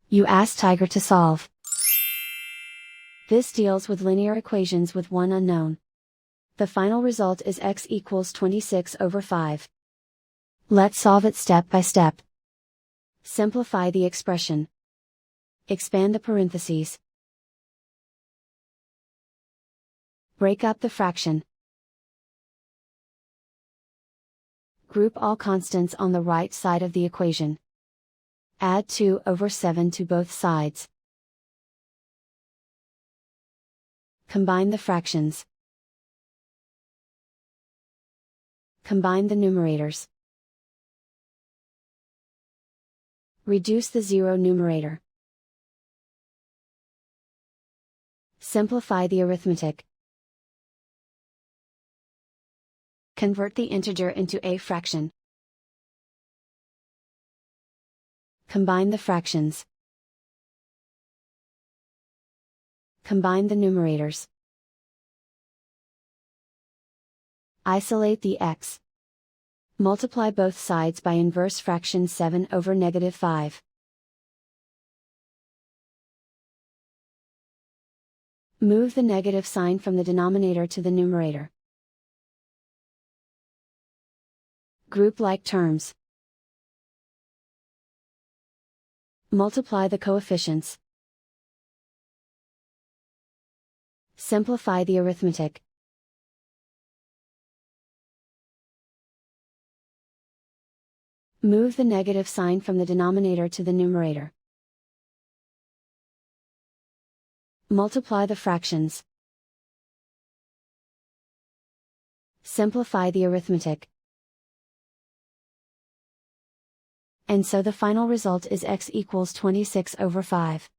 You ask Tiger to solve. This deals with linear equations with one unknown. The final result is x equals 26/5. Let's solve it step by step. Simplify the expression. Expand the parentheses. Break up the fraction. Group all constants on the right side of the equation. Add 2/7 to both sides. Combine the fractions. Combine the numerators. Reduce the zero numerator. Simplify the arithmetic. Convert the integer into a fraction. Combine the fractions. Combine the numerators. Isolate the x. Multiply both sides by inverse fraction 7/5. Move the negative sign from the denominator to the numerator. Group like terms. Multiply the coefficients. Simplify the arithmetic. Move the negative sign from the denominator to the numerator. Multiply the fractions. Simplify the arithmetic. And so the final result is x equals 26/5.